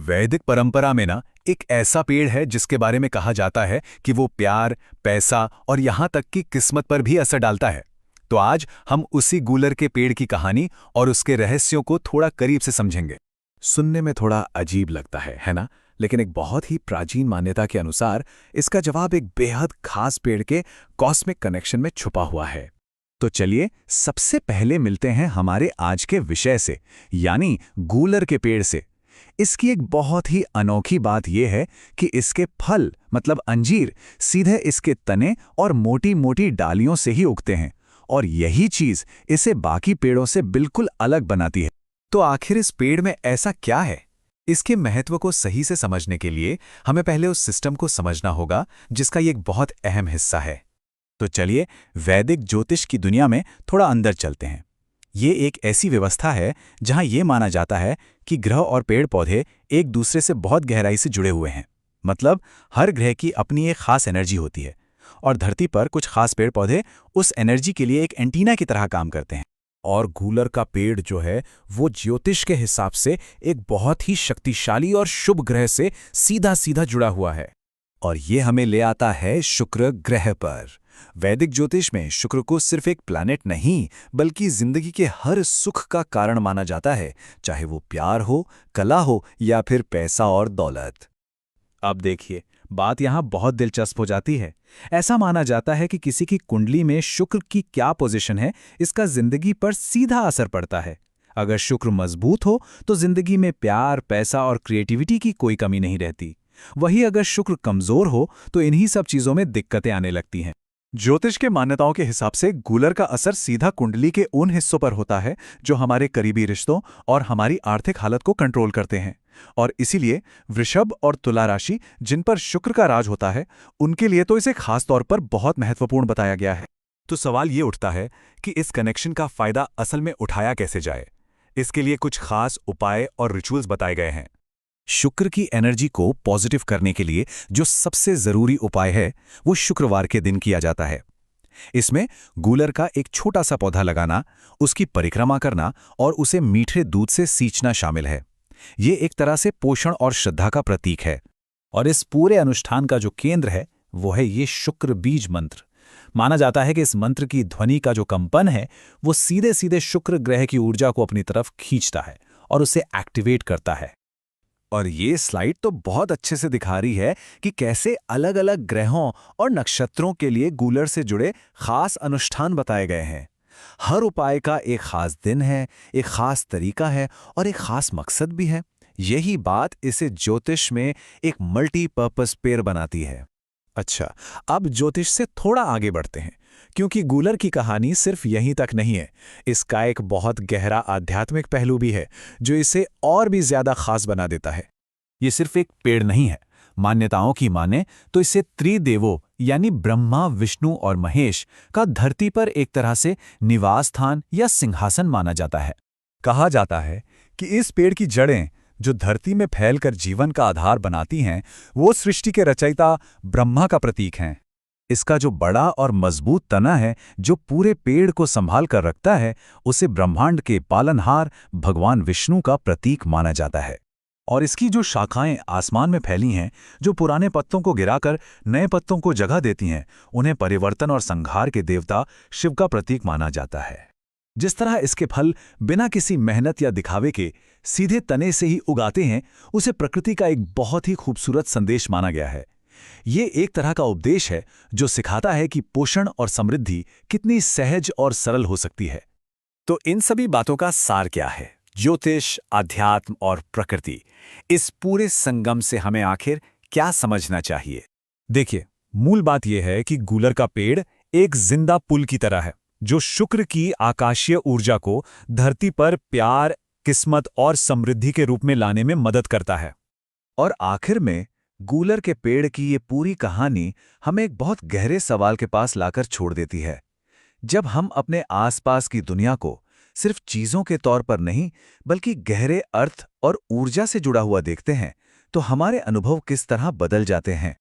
वैदिक परंपरा में ना एक ऐसा पेड़ है जिसके बारे में कहा जाता है कि वो प्यार, पैसा और यहाँ तक कि किस्मत पर भी असर डालता है। तो आज हम उसी गूलर के पेड़ की कहानी और उसके रहस्यों को थोड़ा करीब से समझेंगे। सुनने में थोड़ा अजीब लगता है ना? लेकिन एक बहुत ही प्राचीन मान्यता के अनुसार इसका जवाब एक बेहद खास पेड़ के कॉस्मिक कनेक्शन में छुपा हुआ है। तो चलिए सबसे पहले मिलते हैं हमारे आज के विषय से, यानी गूलर के पेड़ से। इसकी एक बहुत ही अनोखी बात यह है कि इसके फल मतलब अंजीर सीधे इसके तने और मोटी मोटी डालियों से ही उगते हैं, और यही चीज इसे बाकी पेड़ों से बिल्कुल अलग बनाती है। तो आखिर इस पेड़ में ऐसा क्या है? इसके महत्व को सही से समझने के लिए हमें पहले उस सिस्टम को समझना होगा जिसका ये एक बहुत अहम हिस्सा है। तो चलिए वैदिक ज्योतिष की दुनिया में थोड़ा अंदर चलते हैं। ये एक ऐसी व्यवस्था है जहां ये माना जाता है कि ग्रह और पेड़ पौधे एक दूसरे से बहुत गहराई से जुड़े हुए हैं। मतलब हर ग्रह की अपनी एक खास एनर्जी होती है, और धरती पर कुछ खास पेड़ पौधे उस एनर्जी के लिए एक एंटीना की तरह काम करते हैं। और गूलर का पेड़ जो है वो ज्योतिष के हिसाब से एक बहुत ही शक्तिशाली और शुभ ग्रह से सीधा सीधा जुड़ा हुआ है। और ये हमें ले आता है शुक्र ग्रह पर। वैदिक ज्योतिष में शुक्र को सिर्फ एक प्लैनेट नहीं बल्कि जिंदगी के हर सुख का कारण माना जाता है, चाहे वो प्यार हो, कला हो या फिर पैसा और दौलत। अब देखिए, बात यहाँ बहुत दिलचस्प हो जाती है। ऐसा माना जाता है कि किसी की कुंडली में शुक्र की क्या पोजीशन है, इसका जिंदगी पर सीधा असर पड़ता है। अगर शुक्र मजबूत हो तो जिंदगी में प्यार, पैसा और क्रिएटिविटी की कोई कमी नहीं रहती। वहीं अगर शुक्र कमजोर हो तो इन्हीं सब चीजों में दिक्कतें आने लगती हैं। ज्योतिष के मान्यताओं के हिसाब से गूलर का असर सीधा कुंडली के उन हिस्सों पर होता है जो हमारे करीबी रिश्तों और हमारी आर्थिक हालत को कंट्रोल करते हैं। और इसीलिए वृषभ और तुला राशि, जिन पर शुक्र का राज होता है, उनके लिए तो इसे खास तौर पर बहुत महत्वपूर्ण बताया गया है। तो सवाल ये उठता है कि इस कनेक्शन का फायदा असल में उठाया कैसे जाए। इसके लिए कुछ खास उपाय और रिचुअल्स बताए गए हैं। शुक्र की एनर्जी को पॉजिटिव करने के लिए जो सबसे जरूरी उपाय है वो शुक्रवार के दिन किया जाता है। इसमें गूलर का एक छोटा सा पौधा लगाना, उसकी परिक्रमा करना और उसे मीठे दूध से सींचना शामिल है। ये एक तरह से पोषण और श्रद्धा का प्रतीक है। और इस पूरे अनुष्ठान का जो केंद्र है वो है ये शुक्र बीज मंत्र। माना जाता है कि इस मंत्र की ध्वनि का जो कंपन है वो सीधे सीधे शुक्र ग्रह की ऊर्जा को अपनी तरफ खींचता है और उसे एक्टिवेट करता है। और ये स्लाइड तो बहुत अच्छे से दिखा रही है कि कैसे अलग अलग ग्रहों और नक्षत्रों के लिए गूलर से जुड़े खास अनुष्ठान बताए गए हैं। हर उपाय का एक खास दिन है, एक खास तरीका है और एक खास मकसद भी है। यही बात इसे ज्योतिष में एक मल्टीपर्पस पेड़ बनाती है। अच्छा, अब ज्योतिष से थोड़ा आगे बढ़ते हैं, क्योंकि गूलर की कहानी सिर्फ यहीं तक नहीं है। इसका एक बहुत गहरा आध्यात्मिक पहलू भी है जो इसे और भी ज्यादा खास बना देता है। ये सिर्फ एक पेड़ नहीं है। मान्यताओं की माने तो इसे त्रिदेवों यानी ब्रह्मा, विष्णु और महेश का धरती पर एक तरह से निवास स्थान या सिंहासन माना जाता है। कहा जाता है कि इस पेड़ की जड़ें जो धरती में फैलकर जीवन का आधार बनाती हैं, वो सृष्टि के रचयिता ब्रह्मा का प्रतीक हैं। इसका जो बड़ा और मजबूत तना है जो पूरे पेड़ को संभाल कर रखता है, उसे ब्रह्मांड के पालनहार भगवान विष्णु का प्रतीक माना जाता है। और इसकी जो शाखाएं आसमान में फैली हैं, जो पुराने पत्तों को गिराकर नए पत्तों को जगह देती हैं, उन्हें परिवर्तन और संहार के देवता शिव का प्रतीक माना जाता है। जिस तरह इसके फल बिना किसी मेहनत या दिखावे के सीधे तने से ही उगाते हैं, उसे प्रकृति का एक बहुत ही खूबसूरत संदेश माना गया है। ये एक तरह का उपदेश है जो सिखाता है कि पोषण और समृद्धि कितनी सहज और सरल हो सकती है। तो इन सभी बातों का सार क्या है? ज्योतिष, अध्यात्म और प्रकृति, इस पूरे संगम से हमें आखिर क्या समझना चाहिए? देखिए, मूल बात यह है कि गूलर का पेड़ एक जिंदा पुल की तरह है जो शुक्र की आकाशीय ऊर्जा को धरती पर प्यार, किस्मत और समृद्धि के रूप में लाने में मदद करता है। और आखिर में गूलर के पेड़ की ये पूरी कहानी हमें एक बहुत गहरे सवाल के पास लाकर छोड़ देती है। जब हम अपने आसपास की दुनिया को सिर्फ चीजों के तौर पर नहीं बल्कि गहरे अर्थ और ऊर्जा से जुड़ा हुआ देखते हैं, तो हमारे अनुभव किस तरह बदल जाते हैं।